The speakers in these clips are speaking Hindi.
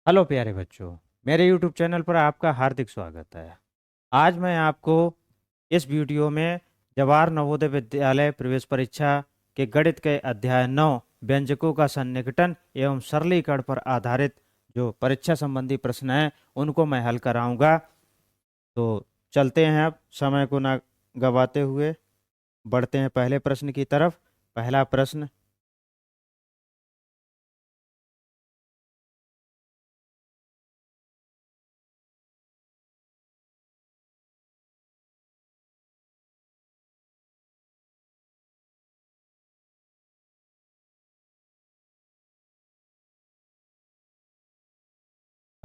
हेलो प्यारे बच्चों, मेरे YouTube चैनल पर आपका हार्दिक स्वागत है। आज मैं आपको इस वीडियो में जवाहर नवोदय विद्यालय प्रवेश परीक्षा के गणित के अध्याय 9 व्यंजकों का सन्निकटन एवं सरलीकरण पर आधारित जो परीक्षा संबंधी प्रश्न हैं उनको मैं हल कराऊंगा। तो चलते हैं, अब समय को ना गवाते हुए बढ़ते हैं पहले प्रश्न की तरफ। पहला प्रश्न,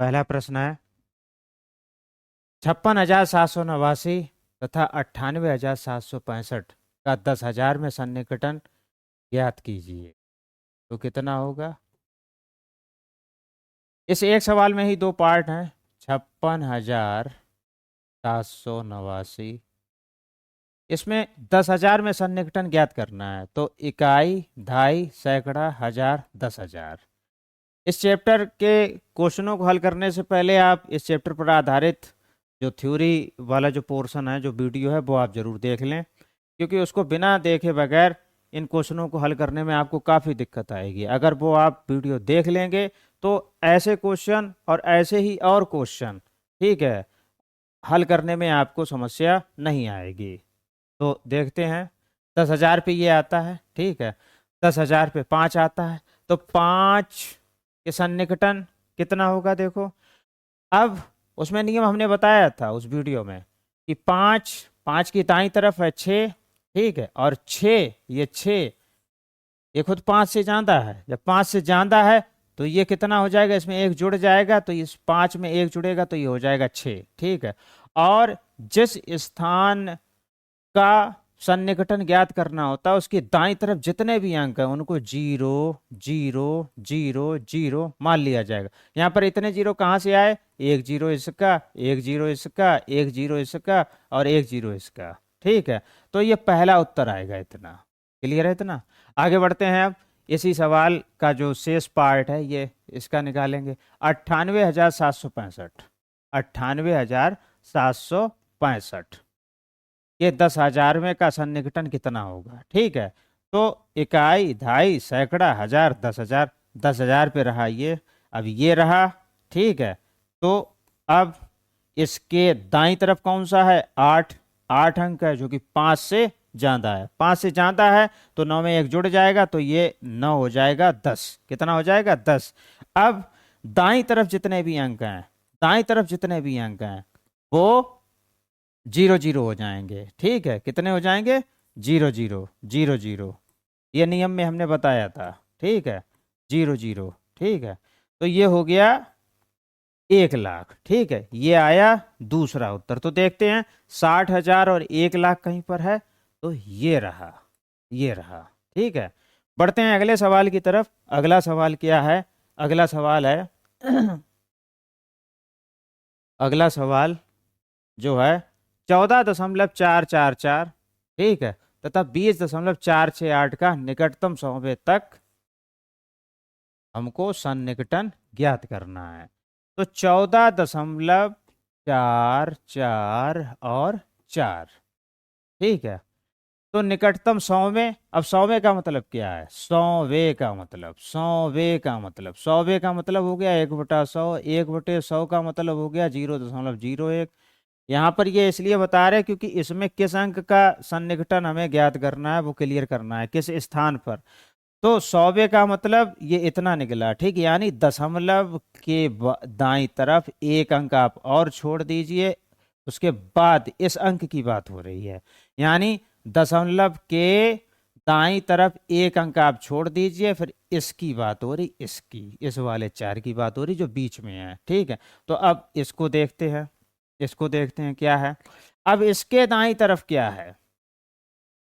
पहला प्रश्न है 56,789 तथा 98,765 का 10,000 में सन्निकटन ज्ञात कीजिए। तो कितना होगा? इस एक सवाल में ही दो पार्ट हैं। 56,789, इसमें 10,000 में सन्निकटन ज्ञात करना है। तो इकाई, दहाई, सैकड़ा, हजार, 10,000। इस चैप्टर के क्वेश्चनों को हल करने से पहले आप इस चैप्टर पर आधारित जो थ्योरी वाला जो पोर्शन है, जो वीडियो है, वो आप जरूर देख लें, क्योंकि उसको बिना देखे बगैर इन क्वेश्चनों को हल करने में आपको काफ़ी दिक्कत आएगी। अगर वो आप वीडियो देख लेंगे तो ऐसे क्वेश्चन और ऐसे ही और क्वेश्चन, ठीक है, हल करने में आपको समस्या नहीं आएगी। तो देखते हैं, 10,000 पे ये आता है, ठीक है, 10,000 पे 5 आता है, तो 5 के सन्निकटन कितना होगा? देखो, अब उसमें नियम हमने बताया था उस वीडियो में कि 5 5 की दाईं तरफ है 6, ठीक है, और 6, ये 6 ये खुद 5 से ज्यादा है। जब 5 से ज्यादा है तो ये कितना हो जाएगा? इसमें एक जुड़ जाएगा, तो इस 5 में एक जुड़ेगा तो ये हो जाएगा 6, ठीक है। और जिस स्थान का सन्निकटन ज्ञात करना होता है उसकी दाईं तरफ जितने भी अंक हैं उनको 0 0 0 0 मान लिया जाएगा। यहाँ पर इतने जीरो कहाँ से आए? एक जीरो इसका, एक जीरो इसका, एक जीरो इसका और एक जीरो इसका, ठीक है। तो ये पहला उत्तर आएगा इतना। क्लियर है इतना? आगे बढ़ते हैं। अब इसी सवाल का जो शेष पार्ट है ये इसका निकालेंगे। 98,765, 98,765, ये 10,000 में का सन्निकटन कितना होगा? ठीक है, तो इकाई, दहाई, सैकड़ा, हजार, 10,000। 10,000 पे रहा ये, अब ये रहा, ठीक है। तो अब इसके दाईं तरफ कौन सा है? 8, 8 अंक है जो कि 5 से ज्यादा है। 5 से ज्यादा है तो 9 में एक जुड़ जाएगा तो ये 9 हो जाएगा 10। कितना हो जाएगा? 10। अब दाईं तरफ जितने भी अंक हैं, दाईं तरफ जितने भी अंक हैं वो 0 0 हो जाएंगे, ठीक है। कितने हो जाएंगे? 0 0 0 0। ये नियम में हमने बताया था, ठीक है, 0 0, ठीक है। तो ये हो गया 1,00,000, ठीक है। ये आया दूसरा उत्तर। तो देखते हैं, 60,000 और 1,00,000 कहीं पर है, तो ये रहा, ये रहा, ठीक है। बढ़ते हैं अगले सवाल की तरफ। अगला सवाल क्या है? अगला सवाल है अगला सवाल जो है 14,444, ठीक है, तथा 20,468 का निकटतम सौवे तक हमको सन्निकटन ज्ञात करना है। तो 14,44 और 4, ठीक है। तो निकटतम सौवे, अब सौवे का मतलब क्या है? सौवे का मतलब, सौवे का मतलब, सौवे का मतलब हो गया 1/100, 1/100 का मतलब हो गया 0.01। यहाँ पर ये इसलिए बता रहे हैं क्योंकि इसमें किस अंक का सन्निकटन हमें ज्ञात करना है, वो क्लियर करना है, किस स्थान पर। तो सौवे का मतलब ये इतना निकला, ठीक, यानी दशमलव के दाईं तरफ एक अंक आप और छोड़ दीजिए, उसके बाद इस अंक की बात हो रही है। यानी दशमलव के दाईं तरफ एक अंक आप छोड़ दीजिए, फिर इसकी बात हो रही, इसकी, इस वाले 4 की बात हो रही जो बीच में है, ठीक है। तो अब इसको देखते हैं, इसको देखते हैं क्या है। अब इसके दाईं तरफ क्या है?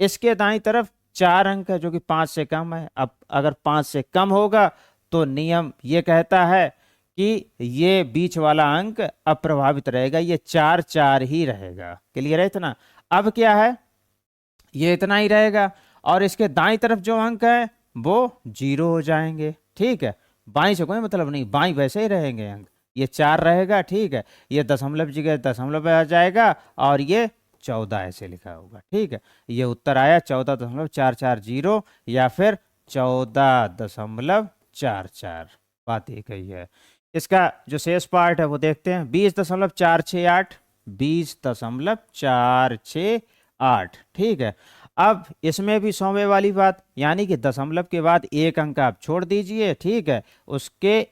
इसके दाईं तरफ 4 अंक है जो कि 5 से कम है। अब अगर 5 से कम होगा तो नियम ये कहता है कि ये बीच वाला अंक अप्रभावित रहेगा, ये 4 4 ही रहेगा। क्लियर है इतना? अब क्या है? ये इतना ही रहेगा और इसके दाईं तरफ जो अंक है वो 0 हो जाएंगे, ठीक है। बाई से कोई मतलब नहीं, बाई वैसे ही रहेंगे अंक, ये 4 रहेगा, ठीक है, ये दशमलव जगह दशमलव आ जाएगा, और ये 14 ऐसे लिखा होगा, ठीक है। ये उत्तर आया 14.440 या फिर 14.44। बात एक ही है। इसका जो शेष पार्ट है वो देखते हैं, 20.468, 20.468, ठीक है। अब इसमें भी 100वें वाली बात, यानी कि दशमलव के बाद एक अंक आप छोड़ दीजिए, ठीक है, उसके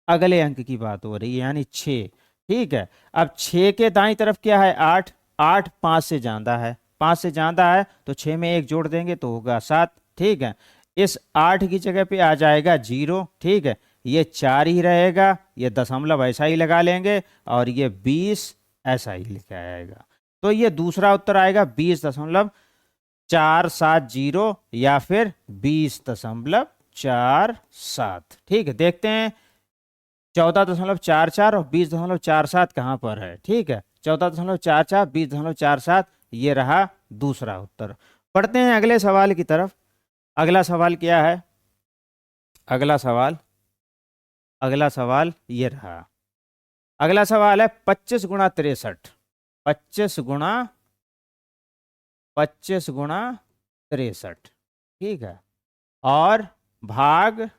अगले अंक की बात हो रही है, यानी 6, ठीक है। अब 6 के दाईं तरफ क्या है, 8, 8 5 से ज्यादा है, 5 से ज्यादा है तो 6 में 1 जोड़ देंगे तो होगा 7, ठीक है। इस 8 की जगह पे आ जाएगा 0, ठीक है, ये 4 ही रहेगा, ये दशमलव ऐसा ही लगा लेंगे, और ये 20 ऐसा ही लिखा आएगा। तो ये दूसरा उत्तर आएगा 20.470 या फिर 20.47, ठीक है। देखते हैं 14.44 और 20.47 कहाँ पर है, ठीक है, 14.44, 20.47, ये रहा दूसरा उत्तर। पढ़ते हैं अगले सवाल की तरफ। अगला सवाल क्या है, अगला सवाल ये रहा। अगला सवाल है 25 गुणा 63, 25 गुणा 63, ठीक है, और भाग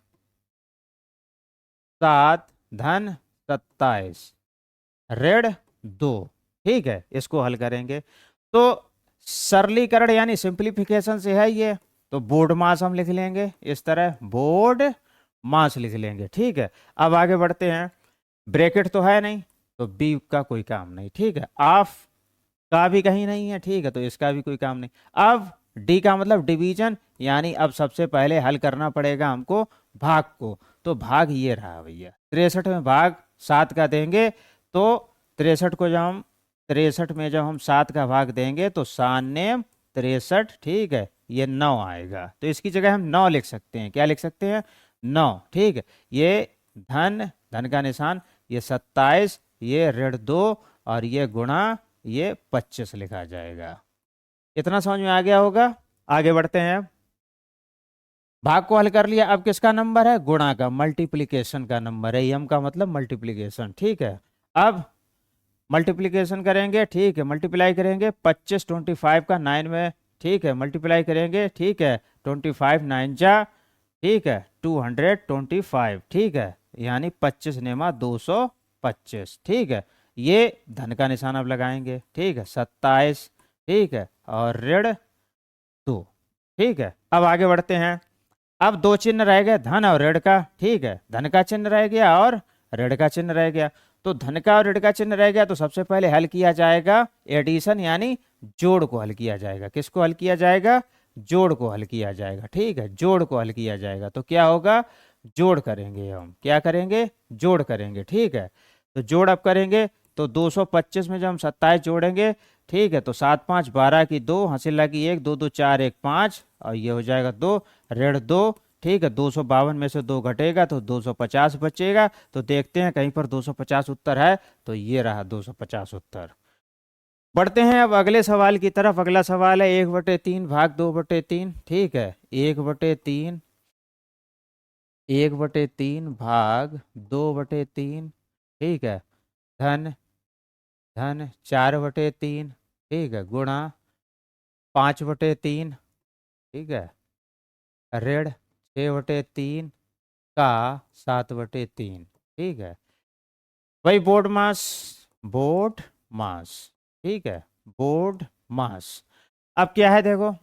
7 धन 27 ऋण 2, ठीक है। इसको हल करेंगे तो सरलीकरण यानी सिंप्लीफिकेशन से है ये, तो बोर्ड मास हम लिख लेंगे इस तरह, बोर्ड मास लिख लेंगे, ठीक है। अब आगे बढ़ते हैं, ब्रैकेट तो है नहीं तो बी का कोई काम नहीं, ठीक है, ऑफ का भी कहीं नहीं है, ठीक है, तो इसका भी कोई काम नहीं। अब डी का मतलब डिवीजन, यानी अब सबसे पहले हल करना पड़ेगा हमको भाग को, तो भाग ये रहा भैया, 63 में भाग 7 का देंगे तो 63 को जब हम 63 में जब हम 7 का भाग देंगे तो 63, ठीक है, ये 9 आएगा, तो इसकी जगह हम 9 लिख सकते हैं, क्या लिख सकते हैं, 9, ठीक है। ये धन, धन का निशान, ये 27, ये ऋण 2, और ये गुणा ये 25 लिखा जाएगा। इतना समझ में आ गया होगा। आगे बढ़ते हैं, भाग को हल कर लिया, अब किसका नंबर है, गुणा का, मल्टीप्लीकेशन का नंबर है, एम का मतलब मल्टीप्लीकेशन, ठीक है। अब मल्टीप्लीकेशन करेंगे, ठीक है, मल्टीप्लाई करेंगे, 25 25 का 9 में, ठीक है, मल्टीप्लाई करेंगे, ठीक है, 25 9 जा, ठीक है, 225, ठीक है, यानी 25 नेमा 225, ठीक है। ये धन का निशान अब लगाएंगे, ठीक है, 27, ठीक है, और ऋण 2, ठीक है। अब आगे बढ़ते हैं, अब दो चिन्ह रह गए, धन और ऋण का, ठीक है, धन का चिन्ह रह गया और ऋण का चिन्ह रह गया, तो धन का और ऋण का चिन्ह रह गया तो सबसे पहले हल किया जाएगा एडिशन, यानी जोड़ को हल किया जाएगा, किसको हल किया जाएगा, जोड़ को हल किया जाएगा, ठीक है, जोड़ को हल किया जाएगा, तो क्या होगा, जोड़ करेंगे हम, क्या करेंगे, जोड़ करेंगे, ठीक है। तो जोड़ अब करेंगे तो 225 में जब हम 27 जोड़ेंगे, ठीक है, तो 7 5 12 की 2, हासिल लगी 1, 2 2 4 1 5, और ये हो जाएगा 2, ऋण 2, ठीक है, 252 में से 2 घटेगा तो 250 बचेगा, तो देखते हैं कहीं पर 250 उत्तर है, तो ये रहा 250 उत्तर। बढ़ते हैं अब अगले सवाल की तरफ। अगला सवाल है 1/3 भाग 2/3, ठीक है, 1/3, 1/3 भाग 2/3, ठीक है, धन, धन 4/3, ठीक है, गुणा 5/3, ठीक है, ऋण 6/3 का 7/3, ठीक है। भाई बोर्ड मास, बोर्ड मास, ठीक है, बोर्ड मास। अब क्या है देखो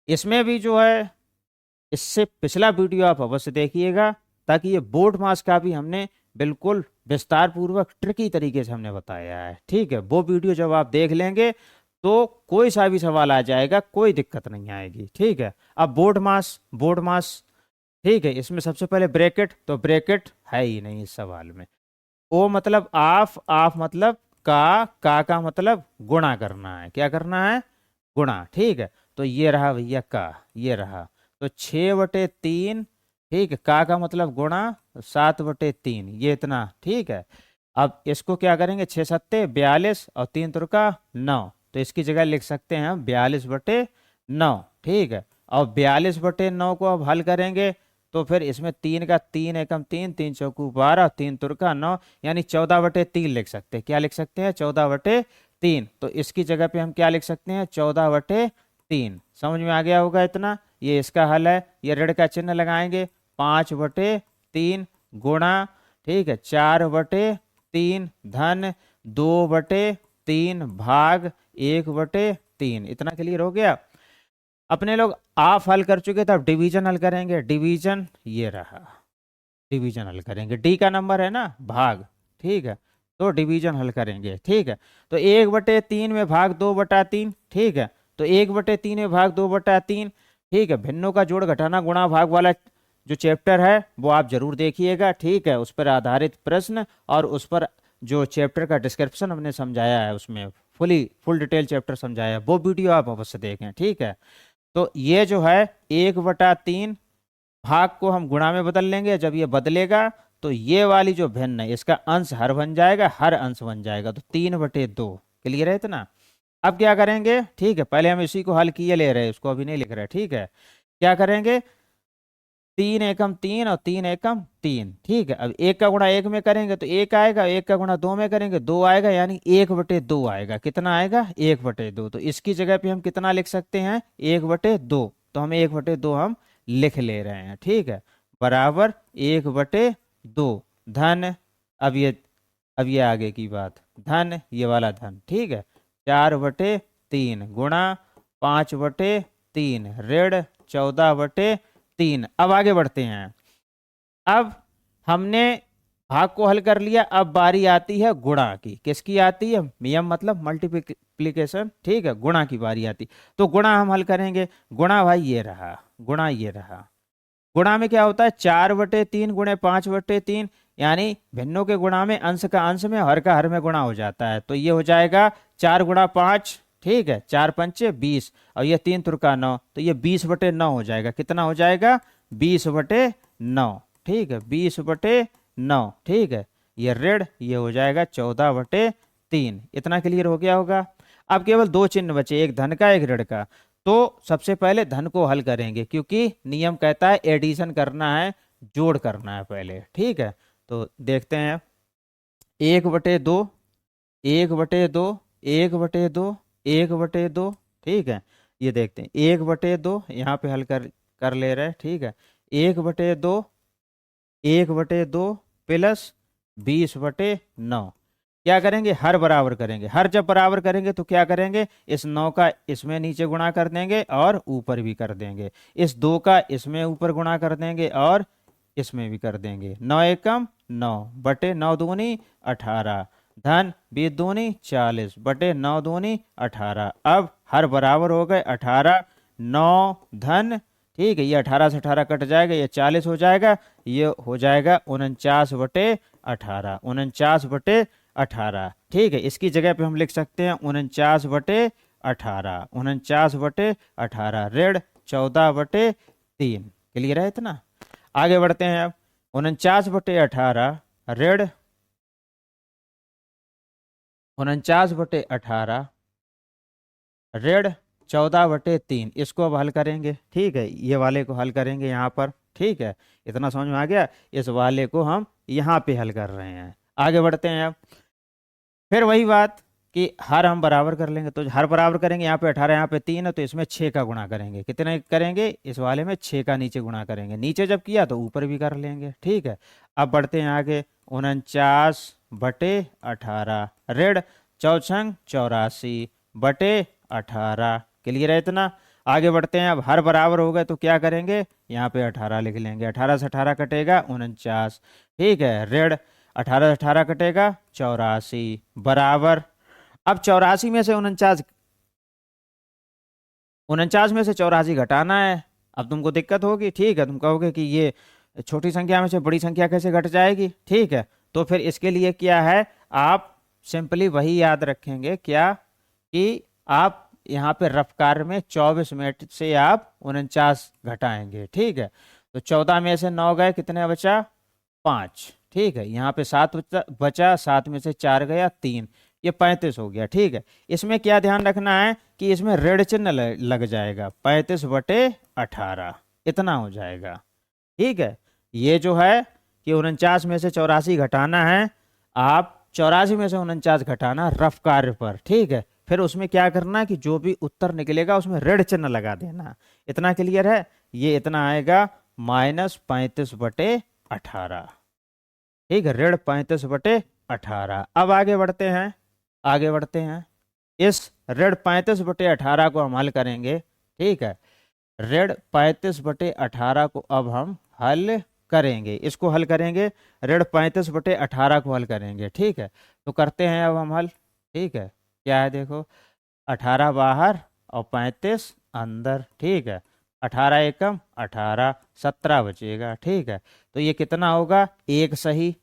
इसमें भी जो है, इससे पिछला वीडियो आप अवश्य देखिएगा, ताकि ये बोर्ड मास का भी हमने बिल्कुल विस्तार पूर्वक ट्रिकी तरीके से हमने बताया है, ठीक है। वो वीडियो जब आप देख लेंगे तो कोई सा भी सवाल आ जाएगा, कोई दिक्कत नहीं आएगी, ठीक है। अब बोर्ड मास, बोर्ड मास, ठीक है, इसमें सबसे पहले ब्रैकेट, तो ब्रैकेट है ही नहीं इस सवाल में। ओ मतलब आफ, आफ मतलब का मतलब गुणा करना है, क्या करना है, गुणा, ठीक है। तो ये रहा भैया का, ये रहा, तो 6/3, ठीक है, का मतलब गुणा, 7/3, ये इतना, ठीक है। अब इसको क्या करेंगे, 6 7 42 और 3 तुरका 9, तो इसकी जगह लिख सकते हैं 42/9, ठीक है। और 42/9 को अब हल करेंगे तो फिर इसमें 3 का 3 एकम 3, 3 चौकू 12, 3 तुरका 9, यानी 14/3 लिख सकते हैं। क्या लिख सकते हैं? 14/3। तो इसकी जगह पे हम क्या लिख सकते हैं? 14/3। समझ में आ गया होगा इतना। ये इसका हल है। ये ऋण का चिन्ह लगाएंगे। 5/3 गुणा, ठीक है, 4/3 धन 2/3 भाग 1/3। इतना क्लियर हो गया। अपने लोग आप हल कर चुके थे, अब डिवीजन हल करेंगे। डिवीजन ये रहा, डिवीजन हल करेंगे। डी का नंबर है ना, भाग, ठीक है, तो डिवीजन हल करेंगे। ठीक है, तो 1/3 में भाग 2/3, ठीक है, तो 1/3 में भाग 2/3, ठीक है। भिन्नों का जोड़ घटाना गुणा भाग वाला जो चैप्टर है वो आप जरूर देखिएगा, ठीक है। उस पर आधारित प्रश्न और उस पर जो चैप्टर का डिस्क्रिप्शन हमने समझाया है, उसमें फुल डिटेल चैप्टर समझाया है, वो वीडियो आप अवश्य देखें, ठीक है। तो ये जो है 1/3 भाग को हम गुणा में बदल लेंगे। जब ये बदलेगा तो ये वाली जो भिन्न है इसका अंश हर बन जाएगा, हर अंश बन जाएगा, तो 3/2। क्लियर है इतना। अब क्या करेंगे? ठीक है, पहले हम इसी को हल किए ले रहे हैं, उसको अभी नहीं लिख रहे, ठीक है। क्या करेंगे? 3 एकम 3 और 3 एकम 3, ठीक है। अब 1 का गुणा 1 में करेंगे तो 1 आएगा, 1 का गुणा 2 में करेंगे 2 आएगा, यानी 1/2 आएगा। कितना आएगा? 1/2। तो इसकी जगह पे हम कितना लिख सकते हैं? 1/2। तो हम 1/2 हम लिख ले रहे हैं, ठीक है, बराबर 1/2 धन, अब ये आगे की बात, धन ये वाला धन, ठीक है, 4/3 गुणा 5/3 ऋण 14/3। अब आगे बढ़ते हैं। अब हमने भाग को हल कर लिया, अब बारी आती है गुणा की। किसकी आती है? नियम मतलब मल्टीप्लिकेशन, ठीक है, गुणा की बारी आती। तो गुणा हम हल करेंगे। गुणा भाई ये रहा, गुणा ये रहा। गुणा में क्या होता है? 4/3 गुणे 5/3, यानी भिन्नों के गुणा में अंश का अंश में, हर का हर में गुणा हो जाता है। तो ये हो जाएगा 4 गुणा 5, ठीक है, 4 पंचे 20, और ये 3 तुरका 9, तो ये 20/9 हो जाएगा। कितना हो जाएगा? 20/9, ठीक है, 20/9, ठीक है। ये ऋण ये हो जाएगा 14/3। इतना क्लियर हो गया होगा। अब केवल 2 चिन्ह बचे, एक धन का एक ऋण का। तो सबसे पहले धन को हल करेंगे, क्योंकि नियम कहता है एडिशन करना है, जोड़ करना है पहले, ठीक है। तो देखते हैं, 1/2, 1/2, 1/2, 1/2, ठीक है। ये देखते हैं 1/2 यहाँ पे हल कर ले रहे हैं, ठीक है। 1/2, 1/2 प्लस 20/9। क्या करेंगे? हर बराबर करेंगे। हर जब बराबर करेंगे तो क्या करेंगे? इस 9 का इसमें नीचे गुणा कर देंगे और ऊपर भी कर देंगे। इस 2 का इसमें ऊपर गुणा कर देंगे और इसमें भी कर देंगे। 9 एकम 9 बटे 9 दूनी 18 धन 20 दूनी 40 बटे 9 दूनी 18। अब हर बराबर हो गए 18, 9 धन, ठीक है, ये 18 से 18 कट जाएगा, ये 40 हो जाएगा, ये हो जाएगा 49/18, 49/18, ठीक है। इसकी जगह पे हम लिख सकते हैं 49/18, 49/18 ऋण 14/3। क्लियर है इतना। आगे बढ़ते हैं। अब 49/18 ऋण 49/18 ऋण 14/3, इसको अब हल करेंगे, ठीक है। ये वाले को हल करेंगे यहाँ पर, ठीक है। इतना समझ में आ गया। इस वाले को हम यहाँ पे हल कर रहे हैं। आगे बढ़ते हैं। अब फिर वही बात कि हर हम बराबर कर लेंगे, तो हर बराबर करेंगे। यहाँ पे 18, यहाँ पे 3 है, तो इसमें 6 का गुणा करेंगे। कितने करेंगे? इस वाले में 6 का नीचे गुणा करेंगे। नीचे जब किया तो ऊपर भी कर लेंगे, ठीक है। अब बढ़ते हैं आगे। 49/18 ऋण 84/18। क्लियर है इतना। आगे बढ़ते हैं। अब हर बराबर हो गए तो क्या करेंगे? यहाँ पे 18 लिख लेंगे। 18 से 18 कटेगा 49, ठीक है। ऋण 18 से 18 कटेगा 84 बराबर। अब 84 में से 49 में से 84 घटाना है। अब तुमको दिक्कत होगी, ठीक है। तुम कहोगे कि ये छोटी संख्या में से बड़ी संख्या कैसे घट जाएगी, ठीक है। तो फिर इसके लिए क्या है, आप सिंपली वही याद रखेंगे, क्या कि आप यहाँ पे रफ कार्य में 24 मिनट से आप 49 घटाएंगे, ठीक है। तो 14 में से 9 गए, कितने बचा? 5, ठीक है। यहाँ पे 7 बचा, 7 में से 4 गया 3, ये 35 हो गया, ठीक है। इसमें क्या ध्यान रखना है कि इसमें ऋण चिन्ह लग जाएगा, 35/18 इतना हो जाएगा। ठीक है, ये जो है कि 49 में से 84 घटाना है, आप 84 में से 49 घटाना रफ कार्य पर। ठीक है, फिर उसमें क्या करना है कि जो भी उत्तर निकलेगा उसमें ऋण चिन्ह लगा देना। इतना क्लियर है? ये इतना आएगा -35/18। ठीक है, ऋण 35/18। अब आगे बढ़ते हैं, आगे बढ़ते हैं। इस ऋण 35/18 को हम हल करेंगे। ठीक है, ऋण 35/18 को अब हम हल करेंगे, इसको हल करेंगे, ऋण 35/18 को हल करेंगे। ठीक है, तो करते हैं अब हम हल। ठीक है, क्या है देखो, 18 बाहर और 35 अंदर। ठीक है, 18 एकम 18, 17 बचेगा। ठीक है, तो ये कितना होगा, एक सही,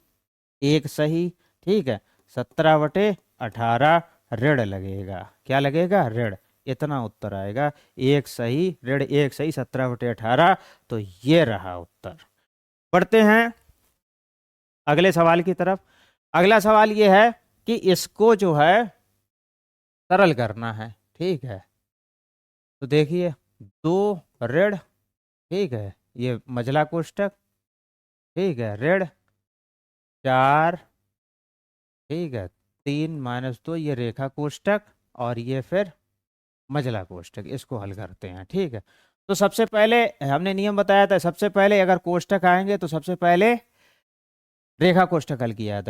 एक सही। ठीक है, 17/18 ऋण लगेगा, क्या लगेगा, ऋण। इतना उत्तर आएगा, एक सही, ऋण एक सही, 17/18। तो ये रहा उत्तर। बढ़ते हैं अगले सवाल की तरफ। अगला सवाल ये है कि इसको जो है सरल करना है। ठीक है, तो देखिए, दो ऋण, ठीक है, ये मझला कोष्टक, ठीक है, ऋण 4, ठीक है, 3 - 2 ये रेखा कोष्टक, और ये फिर मझला कोष्टक। इसको हल करते हैं। ठीक है, तो सबसे पहले हमने नियम बताया था, सबसे पहले अगर कोष्टक आएंगे तो सबसे पहले रेखा कोष्टक हल किया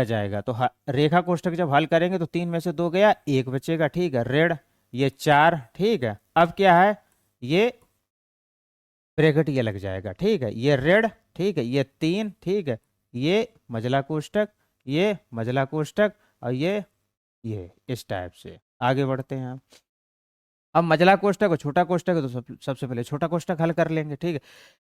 जाएगा। तो रेखा कोष्टक जब हल करेंगे तो 3 में से 2 गया, 1 बचेगा। ठीक है, ऋण ये 4। ठीक है, अब क्या है, ये ब्रैकेट ये लग जाएगा। ठीक है, ये ऋण, ठीक है, ये 3, ठीक है, ये मझला कोष्टक, ये मझला कोष्टक, और ये इस टाइप से आगे बढ़ते हैं हम। अब मझला कोष्टक और छोटा कोष्टक है, तो सबसे पहले छोटा कोष्टक हल कर लेंगे। ठीक है,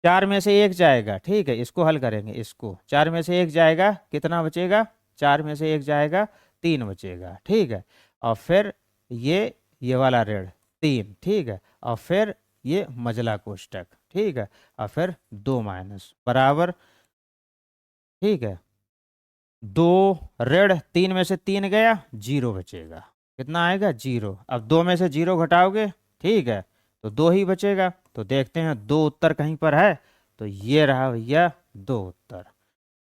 4 में से 1 जाएगा। ठीक है, इसको हल करेंगे, इसको 4 में से 1 जाएगा, कितना बचेगा, 4 में से 1 जाएगा, 3 बचेगा। ठीक है, और फिर ये वाला ऋण 3। ठीक है, और फिर ये मझला कोष्टक। ठीक है, और फिर 2 माइनस बराबर। ठीक है, 2 ऋण 3 में से 3 गया, 0 बचेगा। कितना आएगा, 0। अब 2 में से 0 घटाओगे, ठीक है, तो 2 ही बचेगा। तो देखते हैं 2 उत्तर कहीं पर है, तो ये रहा भैया 2 उत्तर।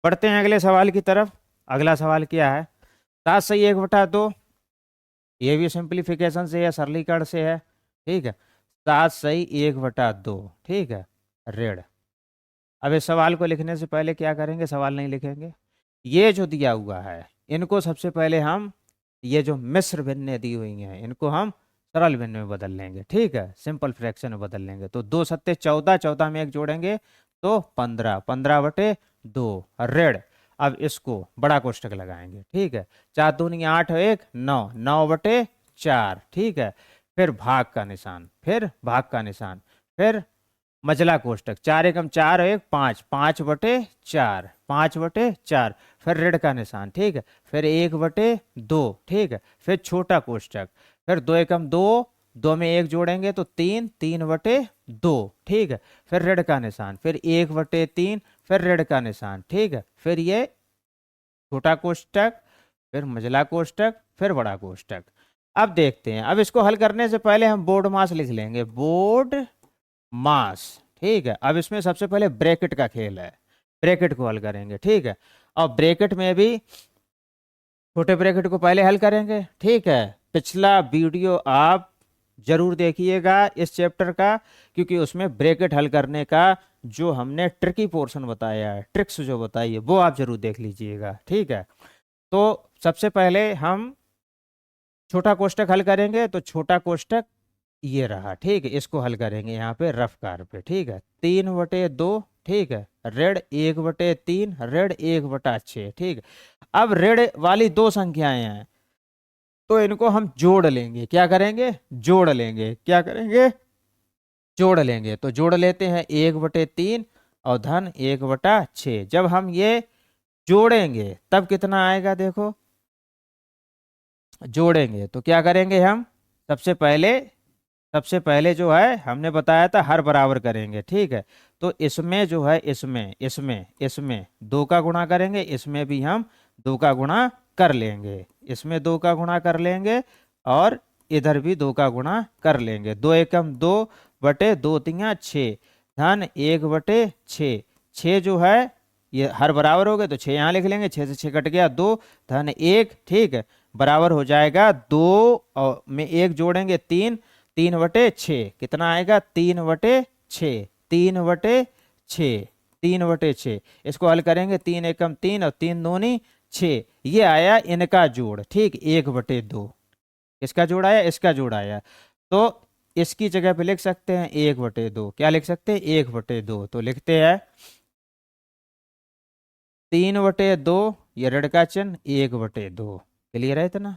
बढ़ते हैं अगले सवाल की तरफ। अगला सवाल क्या है, 7 सही 1/2, ये भी सिंप्लीफिकेशन से है, सरलीकरण से है। ठीक है, 7 सही 1/2, ठीक है, ऋण। अब इस सवाल को लिखने से पहले क्या करेंगे, सवाल नहीं लिखेंगे, ये जो दिया हुआ है इनको सबसे पहले हम, ये जो मिश्र भिन्नें दी हुई हैं इनको हम सरल भिन्न में बदल लेंगे। ठीक है, सिंपल फ्रैक्शन में बदल लेंगे। तो 2 सत्ते 14, 14 में 1 जोड़ेंगे तो 15, 15/2 ऋण। अब इसको बड़ा कोष्टक लगाएंगे। ठीक है, 4 दूनी 8 और 1 9, 9/4। ठीक है, फिर भाग का निशान, फिर भाग का निशान, फिर मझला कोष्टक, 4 एकम 4 और 1 5, 5/4, 5/4, फिर ऋण का निशान। ठीक है, फिर 1/2। ठीक है, फिर छोटा कोष्टक, फिर 2 एकम 2, 2 में 1 जोड़ेंगे तो 3, 3/2। ठीक है, फिर ऋण का निशान, फिर 1/3, फिर ऋण का निशान। ठीक है, फिर ये छोटा कोष्टक, फिर मझला कोष्टक, फिर बड़ा कोष्टक। अब देखते हैं, अब इसको हल करने से पहले हम बोर्ड मास लिख लेंगे, बोर्ड मास। ठीक है, अब इसमें सबसे पहले ब्रैकेट का खेल है, ब्रैकेट को हल करेंगे। ठीक है, और ब्रैकेट में भी छोटे ब्रैकेट को पहले हल करेंगे। ठीक है, पिछला वीडियो आप जरूर देखिएगा इस चैप्टर का, क्योंकि उसमें ब्रैकेट हल करने का जो हमने ट्रिकी पोर्शन बताया है, ट्रिक्स जो बताई है, वो आप जरूर देख लीजिएगा। ठीक है, तो सबसे पहले हम छोटा कोष्टक हल करेंगे। तो छोटा कोष्टक ये रहा। ठीक है, इसको हल करेंगे यहाँ पे रफ कार पे। ठीक है, 3/2, ठीक है, ऋण 1/3, ऋण 1/6। ठीक है, अब ऋण वाली 2 संख्याएं हैं तो इनको हम जोड़ लेंगे। क्या करेंगे, जोड़ लेंगे। क्या करेंगे, जोड़ लेंगे। तो जोड़ लेते हैं 1/3 और धन 1/6। जब हम ये जोड़ेंगे तब कितना आएगा, देखो जोड़ेंगे तो क्या करेंगे हम, सबसे पहले जो है हमने बताया था हर बराबर करेंगे। ठीक है, तो इसमें जो है, इसमें 2 का गुणा करेंगे, इसमें भी हम 2 का गुणा कर लेंगे, इसमें 2 का गुणा कर लेंगे, और इधर भी 2 का गुणा कर लेंगे। 2 एकम 2/2 3 6, धन 1/6। 6 जो है ये हर बराबर हो गए तो 6 यहाँ लिख लेंगे, 6 से 6 कट गया 2, धन 1, ठीक है, बराबर हो जाएगा 2 और में 1 जोड़ेंगे 3, 3/6 कितना आएगा 3/6, 3/6, 3/6। इसको हल करेंगे 3 एकम 3 और 3 दूनी 6, ये आया इनका जोड़, ठीक, 1/2। इसका जोड़ आया, इसका जोड़ आया, तो इसकी जगह पे लिख सकते हैं 1/2। क्या लिख सकते हैं 1/2, तो लिखते हैं 3/2, ये ऋण का चिन्ह 1/2। क्लियर है इतना?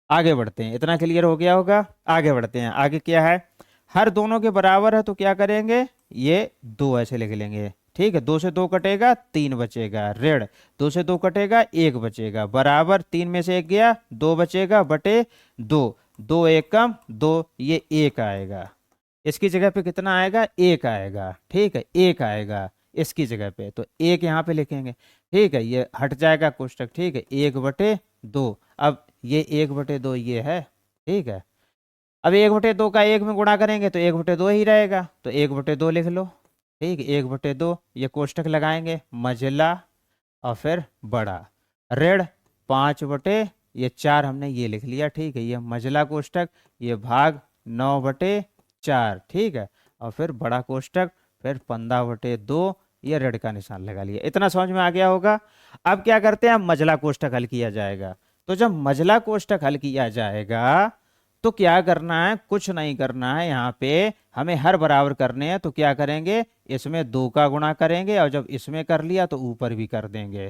आगे बढ़ते हैं, इतना क्लियर हो गया होगा। आगे बढ़ते हैं, आगे क्या है, हर दोनों के बराबर है तो क्या करेंगे, ये 2 ऐसे लिख लेंगे, ठीक है, 2 से 2 कटेगा 3 बचेगा, ऋण 2 से 2 कटेगा 1 बचेगा, बराबर 3 में से 1 गया 2 बचेगा, बटे 2, 2 एकम 2, ये 1 आएगा। इसकी जगह पे कितना आएगा, 1 आएगा, ठीक है, 1 आएगा इसकी जगह पे, तो 1 यहाँ पे लिखेंगे, ठीक है, ये हट जाएगा कोष्टक, ठीक है, 1/2। अब ये 1/2 ये है, ठीक है, अब 1/2 का 1 में गुणा करेंगे तो 1/2 ही रहेगा, तो 1/2 लिख लो, ठीक है, 1/2, ये कोष्टक लगाएंगे, मझला और फिर बड़ा, ऋण 5/4 हमने ये लिख लिया, ठीक है, ये मझला कोष्टक, ये भाग 9/4, ठीक है, और फिर बड़ा कोष्टक, फिर 15/2, ये ऋण का निशान लगा लिया। इतना समझ में आ गया होगा। अब क्या करते हैं, मझला कोष्टक हल किया जाएगा। तो जब मझला कोष्टक हल किया जाएगा तो क्या करना है, कुछ नहीं करना है, यहाँ पे हमें हर बराबर करने हैं, तो क्या करेंगे, इसमें 2 का गुणा करेंगे और जब इसमें कर लिया तो ऊपर भी कर देंगे,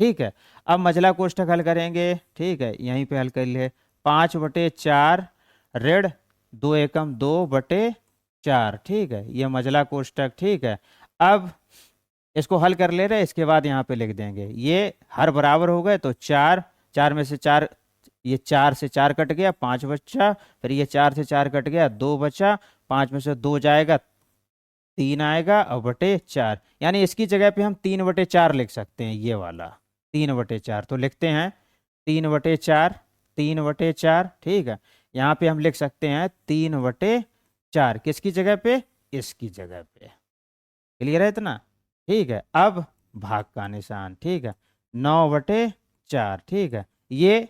ठीक है। अब मझला कोष्टक हल करेंगे, ठीक है, यहीं पे हल कर लिए, 5/4 ऋण 2 एकम 2/4, ठीक है, ये मझला कोष्टक, ठीक है। अब इसको हल कर ले रहे, इसके बाद यहाँ पे लिख देंगे, ये हर बराबर हो गए तो 4, 4 में से 4, ये 4 से 4 कट गया 5 बचा, फिर ये 4 से 4 कट गया 2 बचा, 5 में से 2 जाएगा 3 आएगा और बटे 4, यानी इसकी जगह पे हम 3/4 लिख सकते हैं, ये वाला 3/4, तो लिखते हैं 3/4, 3/4, ठीक है, यहाँ पे हम लिख सकते हैं 3/4, किसकी जगह पे, इसकी जगह पे। क्लियर है इतना? ठीक है, अब भाग का निशान, ठीक है, 9/4, ठीक है, ये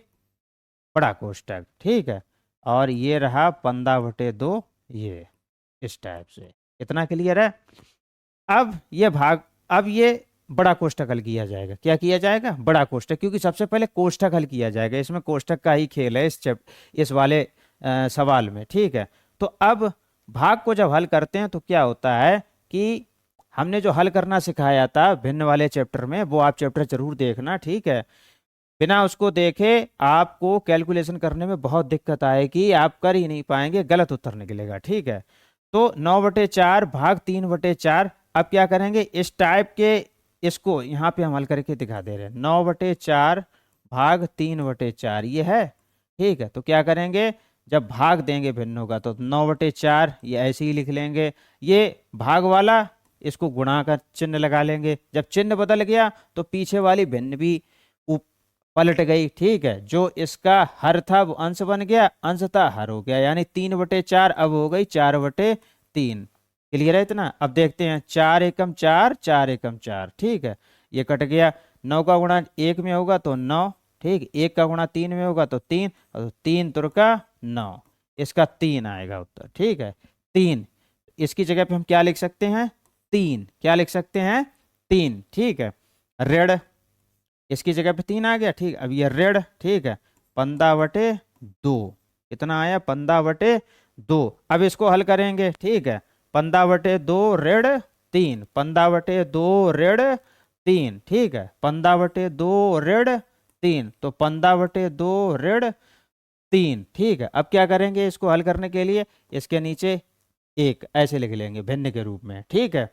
बड़ा कोष्टक, ठीक है, और ये रहा 15/2, ये इस टाइप से। इतना क्लियर है? अब ये भाग, अब ये बड़ा कोष्टक हल किया जाएगा। क्या किया जाएगा, बड़ा कोष्टक, क्योंकि सबसे पहले कोष्टक हल किया जाएगा, इसमें कोष्टक का ही खेल है इस वाले सवाल में, ठीक है। तो अब भाग को जब हल करते हैं तो क्या होता है कि हमने जो हल करना सिखाया था भिन्न वाले चैप्टर में, वो आप चैप्टर जरूर देखना, ठीक है। बिना उसको देखे आपको कैलकुलेशन करने में बहुत दिक्कत आएगी, आप कर ही नहीं पाएंगे, गलत उत्तर निकलेगा, ठीक है। तो 9/4 भाग 3/4, अब क्या करेंगे, इस टाइप के, इसको यहाँ पे हम हल करके दिखा दे रहे हैं, 9/4 भाग 3/4 ये है, ठीक है। तो क्या करेंगे, जब भाग देंगे भिन्नों का तो 9/4 ये ऐसे ही लिख लेंगे, ये भाग वाला इसको गुणा का चिन्ह लगा लेंगे, जब चिन्ह बदल गया तो पीछे वाली भिन्न भी पलट गई, ठीक है, जो इसका हर था वो अंश बन गया, अंश था हर हो गया, यानी 3/4 अब हो गई 4/3। क्लियर है इतना? अब देखते हैं, 4 एकम 4, 4 एकम 4, ठीक है, ये कट गया, 9 का गुणा 1 में होगा तो 9, ठीक, 1 का गुणा 3 में होगा तो 3, और 3 तुरका 9, इसका 3 आएगा उत्तर, ठीक है, 3। इसकी जगह पे हम क्या लिख सकते हैं, 3, क्या लिख सकते हैं, 3, ठीक है, ऋण, इसकी जगह पे 3 आ गया, ठीक, अब ये ऋण, ठीक है, 15/2, कितना आया 15/2। अब इसको हल करेंगे, ठीक है, 15/2 ऋण 3, 15/2 ऋण 3, ठीक है, 15/2 ऋण 3, तो 15/2 ऋण 3, ठीक है। अब क्या करेंगे, इसको हल करने के लिए इसके नीचे 1 ऐसे लिख लेंगे भिन्न के रूप में, ठीक है।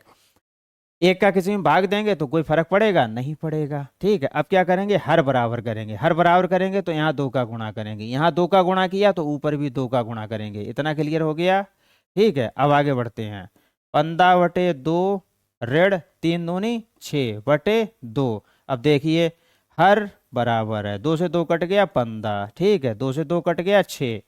1 का किसी में भाग देंगे तो कोई फर्क पड़ेगा, नहीं पड़ेगा, ठीक है। अब क्या करेंगे, हर बराबर करेंगे, हर बराबर करेंगे तो यहाँ 2 का गुणा करेंगे, यहाँ 2 का गुणा किया तो ऊपर भी 2 का गुणा करेंगे। इतना क्लियर हो गया, ठीक है। अब आगे बढ़ते हैं, 15/2 ऋण 3 दूनी 6/2। अब देखिए हर बराबर है, 2 से 2 कट गया 15, ठीक है, 2 से 2 कट गया 6,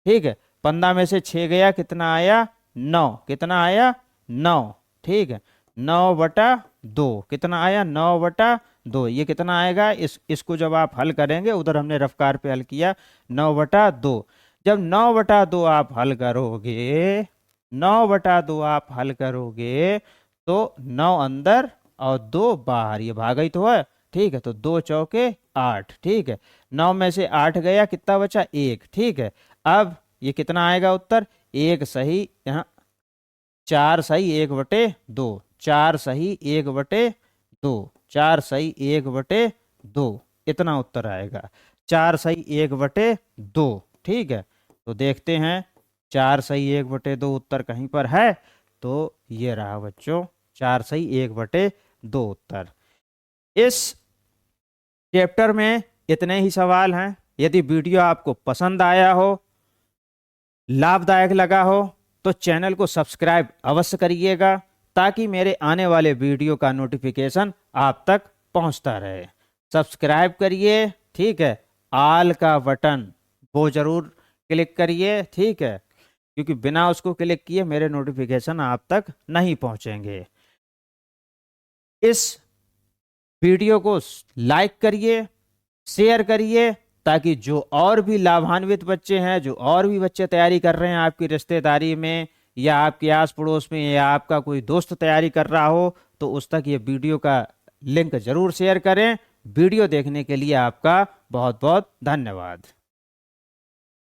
ठीक है, 15 में से 6 गया, कितना आया 9, कितना आया 9, ठीक है। 9/2 कितना आया, 9/2। ये कितना आएगा, इसको जब आप हल करेंगे, उधर हमने रफ्तार पे हल किया, 9/2। जब 9/2 आप हल करोगे, 9/2 आप हल करोगे तो 9 अंदर और 2 बाहर, ये भागा ही तो है, ठीक है। तो 2 चौके 8, ठीक है। 9 में से 8 गया, कितना बचा, 1, ठीक है। अब ये कितना आएगा उत्तर, 1 सही, यहाँ 4 सही 1/2, 4 सही 1/2, 4 सही 1/2, इतना उत्तर आएगा, 4 सही 1/2, ठीक है। तो देखते हैं 4 सही 1/2 उत्तर कहीं पर है, तो ये रहा बच्चों 4 सही 1/2 उत्तर। इस चैप्टर में इतने ही सवाल हैं। यदि वीडियो आपको पसंद आया हो, लाभदायक लगा हो, तो चैनल को सब्सक्राइब अवश्य करिएगा, ताकि मेरे आने वाले वीडियो का नोटिफिकेशन आप तक पहुंचता रहे। सब्सक्राइब करिए, ठीक है। आल का बटन वो जरूर क्लिक करिए, ठीक है, क्योंकि बिना उसको क्लिक किए मेरे नोटिफिकेशन आप तक नहीं पहुंचेंगे। इस वीडियो को लाइक करिए, शेयर करिए, ताकि जो और भी लाभान्वित बच्चे हैं, जो और भी बच्चे तैयारी कर रहे हैं आपकी रिश्तेदारी में, या आपके आस पड़ोस में, या आपका कोई दोस्त तैयारी कर रहा हो, तो उस तक ये वीडियो का लिंक जरूर शेयर करें। वीडियो देखने के लिए आपका बहुत बहुत धन्यवाद।